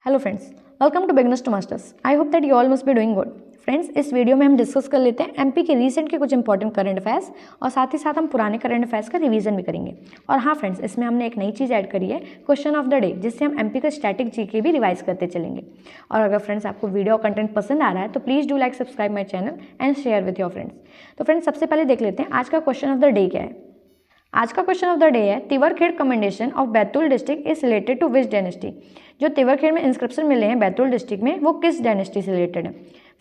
Hello friends, welcome to beginners to masters. I hope that you all must be doing good. Friends, इस video में हम discuss कर लेते हैं MP के रीसेंट के कुछ इंपॉर्टेंट करंट अफेयर्स और साथ ही साथ हम पुराने करंट अफेयर्स का रिवीजन भी करेंगे। और हाँ फ्रेंड्स, इसमें हमने एक नई चीज़ ऐड करी है, क्वेश्चन ऑफ द डे, जिससे हम एमपी का स्टैटिक जीके भी रिवाइज करते चलेंगे। और अगर फ्रेंड्स आपको वीडियो कंटेंट पसंद आ रहा है तो please do like, subscribe my channel and share with your friends. तो फ्रेंड्स, सबसे पहले देख लेते हैं आज का क्वेश्चन ऑफ द डे क्या है। आज का क्वेश्चन ऑफ द डे है, Tiwarkhed commendation of Betul district is related to which dynasty. जो तिवरखेड़ में इंस्क्रिप्शन मिले हैं बैतूल डिस्ट्रिक्ट में, वो किस डायनेस्टी से रिलेटेड है।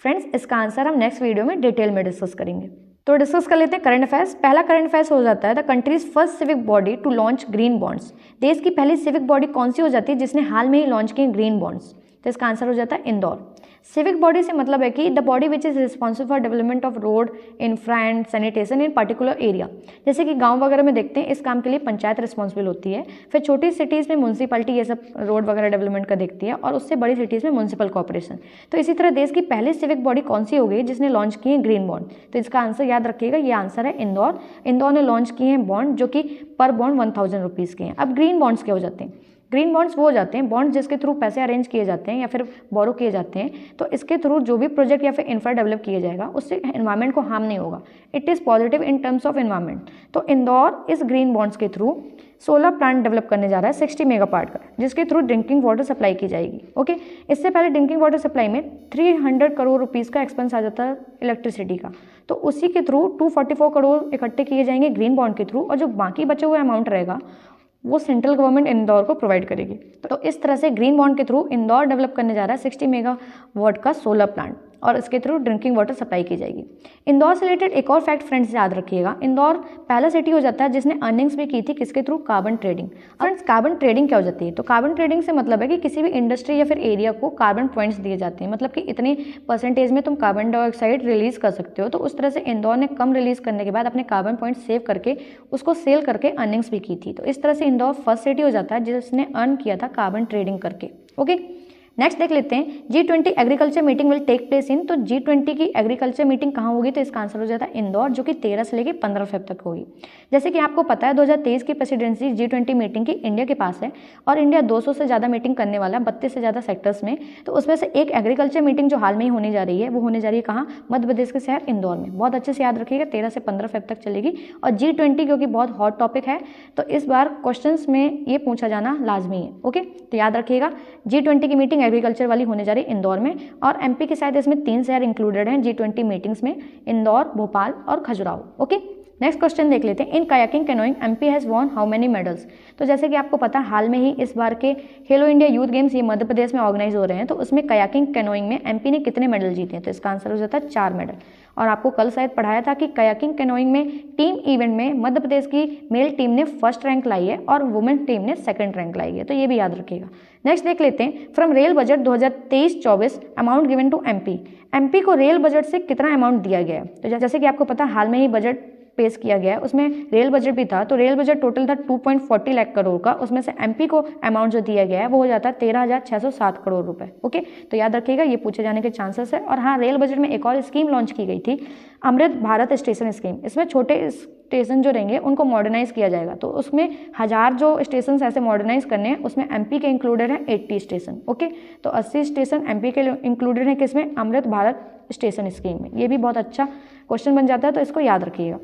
फ्रेंड्स, इसका आंसर हम नेक्स्ट वीडियो में डिटेल में डिस्कस करेंगे। तो डिस्कस कर लेते हैं करंट अफेयर्स। पहला करंट अफेयर्स हो जाता है the country's first civic body to launch green bonds. देश की पहली सिविक बॉडी कौन सी हो जाती है जिसने हाल में ही लॉन्च किए ग्रीन बॉन्ड्स। तो इसका आंसर हो जाता है इंदौर। सिविक बॉडी से मतलब है कि the body which is responsible for development of road, infra and sanitation in particular area. जैसे कि गांव वगैरह में देखते हैं, इस काम के लिए पंचायत रिस्पॉन्सिबल होती है। फिर छोटी सिटीज़ में म्यूनसिपैलिटी ये सब रोड वगैरह डेवलपमेंट का देखती है, और उससे बड़ी सिटीज़ में म्यूनसिपल कॉर्पोरेशन। तो इसी तरह देश की पहली सिविक बॉडी कौन सी हो गई जिसने लॉन्च किए ग्रीन बॉन्ड। तो इसका आंसर याद रखिएगा, ये आंसर है इंदौर। इंदौर ने लॉन्च किए हैं बॉन्ड जो कि पर बॉन्ड 1000 रुपीज़ के हैं। अब ग्रीन बॉन्ड्स क्या हो जाते हैं। ग्रीन बॉन्ड्स वो हो जाते हैं बॉन्ड्स जिसके थ्रू पैसे अरेंज किए जाते हैं या फिर बोरो किए जाते हैं। तो इसके थ्रू जो भी प्रोजेक्ट या फिर इंफ्रा डेवलप किया जाएगा उससे एनवायरमेंट को हार्म नहीं होगा। It is positive in terms of environment. तो इंदौर इस ग्रीन बॉन्ड्स के थ्रू 16 प्लांट डेवलप करने जा रहा है 60 मेगावाट का, जिसके थ्रू ड्रिंकिंग वाटर सप्लाई की जाएगी। ओके, इससे पहले ड्रिंकिंग वाटर सप्लाई में 300 करोड़ रुपीज़ का एक्सपेंस आ जाता है इलेक्ट्रिसिटी का। तो उसी के थ्रू 244 करोड़ इकट्ठे किए जाएंगे ग्रीन बॉन्ड के थ्रू, और जो बाकी बचे हुए अमाउंट रहेगा वो सेंट्रल गवर्नमेंट इंदौर को प्रोवाइड करेगी। तो इस तरह से ग्रीन बॉन्ड के थ्रू इंदौर डेवलप करने जा रहा है 60 मेगावाट का सोलर प्लांट, और इसके थ्रू ड्रिंकिंग वाटर सप्लाई की जाएगी। इंदौर से रिलेटेड एक और फैक्ट फ्रेंड्स याद रखिएगा, इंदौर पहला सिटी हो जाता है जिसने अर्निंग्स भी की थी किसके through, carbon trading. Friends, carbon trading क्या हो जाती है। तो कार्बन ट्रेडिंग से मतलब है कि किसी भी इंडस्ट्री या फिर एरिया को कार्बन पॉइंट्स दिए जाते हैं, मतलब कि इतने परसेंटेज में तुम कार्बन डाइऑक्साइड रिलीज कर सकते हो। तो उस तरह से इंदौर ने कम रिलीज करने के बाद अपने कार्बन पॉइंट सेव करके उसको सेल करके अर्निंग्स भी की थी। तो इस तरह से इंदौर फर्स्ट सिटी हो जाता है जिसने अर्न किया था कार्बन ट्रेडिंग करके। ओके, नेक्स्ट देख लेते हैं G20 agriculture meeting will take place in. तो G20 की एग्रीकल्चर मीटिंग कहाँ होगी। तो इसका आंसर हो जाता है इंदौर, जो कि 13 से लेकर 15 फेब तक होगी। जैसे कि आपको पता है 2023 की प्रेसिडेंसी G20 मीटिंग की इंडिया के पास है, और इंडिया 200 से ज़्यादा मीटिंग करने वाला है 32 से ज़्यादा सेक्टर्स में। तो उसमें से एक एग्रीकल्चर मीटिंग जो हाल में ही होने जा रही है, वो होने जा रही है कहाँ, मध्य प्रदेश के शहर इंदौर में। बहुत अच्छे से याद रखिएगा, 13 से 15 फेब तक चलेगी। और G20 क्योंकि बहुत हॉट टॉपिक है, तो इस बार क्वेश्चन में ये पूछा जाना लाजमी है। ओके, तो याद रखिएगा G20 की मीटिंग एग्रीकल्चर वाली होने जा रही है इंदौर में, और एमपी के शायद इसमें 3 शहर इंक्लूडेड हैं G20 मीटिंग्स में, इंदौर, भोपाल और खजुराहो। ओके, नेक्स्ट क्वेश्चन देख लेते हैं। In kayaking canoeing MP has won how many medals. तो जैसे कि आपको पता है हाल में ही इस बार के खेलो इंडिया यूथ गेम्स ये मध्य प्रदेश में ऑर्गेनाइज हो रहे हैं। तो उसमें कायाकिंग कैनोइंग में एमपी ने कितने मेडल जीते हैं। तो इसका आंसर हो जाता है 4 मेडल। और आपको कल शायद पढ़ाया था कि कायाकिंग कैनोइंग में टीम इवेंट में मध्य प्रदेश की मेल टीम ने फर्स्ट रैंक लाई है और वुमेन टीम ने सेकंड रैंक लाई है। तो ये भी याद रखिएगा। नेक्स्ट देख लेते हैं, from rail budget 2023-24 amount given to MP. MP को रेल बजट से कितना अमाउंट दिया गया है। तो जैसे कि आपको पता है हाल में ही बजट पेश किया गया है, उसमें रेल बजट भी था। तो रेल बजट टोटल था 2.40 लाख करोड़ का, उसमें से एमपी को अमाउंट जो दिया गया है वो हो जाता है 13,607 करोड़ रुपए। ओके, तो याद रखिएगा, ये पूछे जाने के चांसेस है। और हाँ, रेल बजट में एक और स्कीम लॉन्च की गई थी, अमृत भारत स्टेशन स्कीम। इसमें छोटे स्टेशन जो रहेंगे उनको मॉडर्नाइज किया जाएगा। तो उसमें 1000 जो स्टेशन ऐसे मॉडर्नाइज करने हैं, उसमें एमपी के इंक्लूडेड हैं 80 स्टेशन। ओके, तो 80 स्टेशन एमपी के इंक्लूडेड हैं किसमें, अमृत भारत स्टेशन स्कीम में। ये भी बहुत अच्छा क्वेश्चन बन जाता है, तो इसको याद रखिएगा।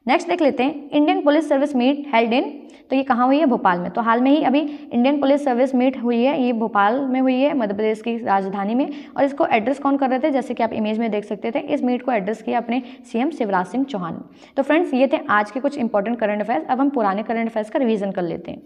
नेक्स्ट देख लेते हैं, Indian police service meet held in. तो ये कहाँ हुई है, भोपाल में। तो हाल में ही अभी इंडियन पुलिस सर्विस मीट हुई है, ये भोपाल में हुई है, मध्य प्रदेश की राजधानी में। और इसको एड्रेस कौन कर रहे थे, जैसे कि आप इमेज में देख सकते थे, इस मीट को एड्रेस किया अपने सीएम शिवराज सिंह चौहान। तो फ्रेंड्स, ये थे आज के कुछ इंपॉर्टेंट करंट अफेयर्स। अब हम पुराने करंट अफेयर्स का रिवीजन कर लेते हैं।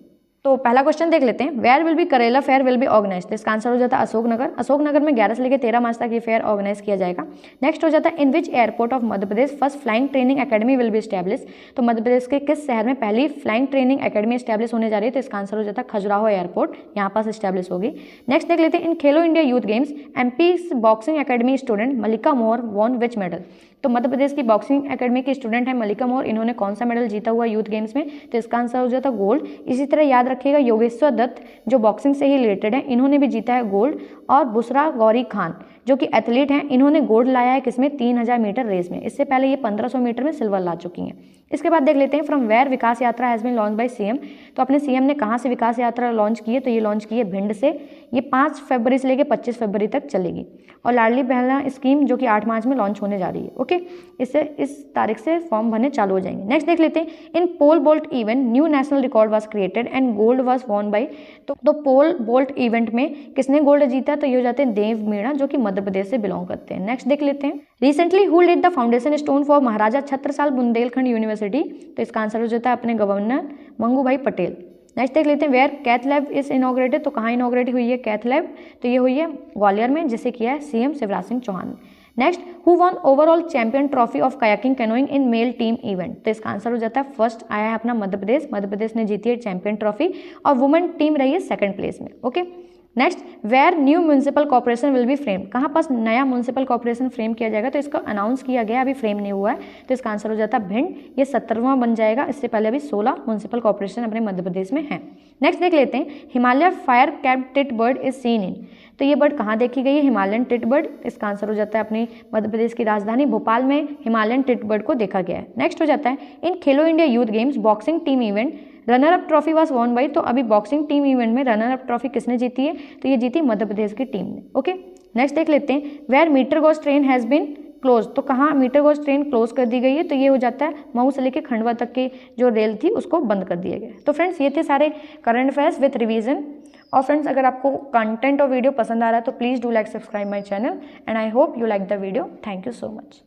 तो पहला क्वेश्चन देख लेते हैं, वेयर विल बी करेला फेयर विल बी ऑर्गेनाइज। तो इसका आंसर हो जाता है अशोकनगर। अशोकनगर में 11 से लेकर 13 मार्च तक ये फेयर ऑर्गेनाइज किया जाएगा। नेक्स्ट हो जाता है, in which airport of Madhya Pradesh first flying training academy will be establish. तो मध्य प्रदेश के किस शहर में पहली फ्लाइंग ट्रेनिंग एकेडमी एस्टैब्लिश होने जा रही है। तो इसका आंसर हो जाता है खजुराहो एयरपोर्ट, यहाँ पास एस्टैब्लिश होगी। नेक्स्ट देख लेते हैं, in Khelo India youth games MP boxing academy student Malika Mohar won which medal. तो मध्य प्रदेश की बॉक्सिंग एकेडमी की स्टूडेंट है मलिका मोर, इन्होंने कौन सा मेडल जीता हुआ यूथ गेम्स में, तो इसका आंसर हो जाता है गोल्ड। इसी तरह याद रखिएगा योगेश्वर दत्त जो बॉक्सिंग से ही रिलेटेड है, इन्होंने भी जीता है गोल्ड। और बुशरा गौरी खान जो कि एथलीट हैं, इन्होंने गोल्ड लाया है किसमें, 3000 मीटर रेस में। इससे पहले ये 1500 मीटर में सिल्वर ला चुकी हैं। इसके बाद देख लेते हैं from where Vikas Yatra has been launch by CM. तो अपने सीएम ने कहाँ से विकास यात्रा लॉन्च की है, तो ये लॉन्च की है भिंड से। ये 5 फरवरी से लेकर 25 फरवरी तक चलेगी। और लाडली बहना स्कीम जो कि 8 मार्च में लॉन्च होने जा रही है। ओके, इससे इस तारीख से फॉर्म भरने चालू हो जाएंगे। नेक्स्ट देख लेते हैं in pole vault event new national record was created and gold was won by. तो पोल बोल्ट इवेंट में किसने गोल्ड जीता, तो ये हो जाते हैं देव मीणा जो कि मध्य प्रदेश से बिलोंग करते हैं। नेक्स्ट देख लेते हैं recently who laid the foundation stone for Maharaja Chhatrasal Bundelkhand university, तो इसका आंसर हो जाता है अपने गवर्नर मंगू भाई पटेल। नेक्स्ट देख लेते हैं where cath lab is inaugurated, तो कहाँ इनॉग्रेट हुई है कैथ लैब, तो ये हुई है ग्वालियर में, जिसे किया है सीएम शिवराज सिंह चौहान ने। Next who won overall champion trophy of kayaking canoeing in male team event, तो इसका आंसर हो जाता है फर्स्ट आया है अपना मध्य प्रदेश ने जीती है चैंपियन ट्रॉफी और वुमेन टीम रही है सेकंड प्लेस में। Okay, next where new municipal corporation will be frame, कहाँ पास नया म्यूनिसिपल कॉर्पोरेशन फ्रेम किया जाएगा, तो इसका अनाउंस किया गया, अभी फ्रेम नहीं हुआ है, तो इसका आंसर हो जाता है भिंड। ये 17वां बन जाएगा, इससे पहले अभी 16 म्यूनिसिपल कॉर्पोरेशन अपने मध्य प्रदेश में है। नेक्स्ट देख लेते हैं Himalaya fire cap tit bird is seen in, तो ये बर्ड कहाँ देखी गई है, हिमालयन टिट बर्ड। इसका आंसर हो जाता है अपनी मध्य प्रदेश की राजधानी भोपाल में हिमालयन टिट बर्ड को देखा गया है। नेक्स्ट हो जाता है in Khelo India youth games boxing team event runner up trophy was won by, तो अभी बॉक्सिंग टीम इवेंट में रनर अप ट्रॉफी किसने जीती है, तो ये जीती मध्य प्रदेश की टीम ने। ओके, नेक्स्ट देख लेते हैं where meter gauge train has been close, तो कहाँ मीटर गॉज ट्रेन क्लोज कर दी गई है, तो ये हो जाता है मऊ से लेकर खंडवा तक की जो रेल थी उसको बंद कर दिया गया। तो फ्रेंड्स ये थे सारे करंट अफेयर्स विथ रिवीजन। और फ्रेंड्स अगर आपको कंटेंट और वीडियो पसंद आ रहा है तो please do like subscribe my channel and I hope you like the video. Thank you so much.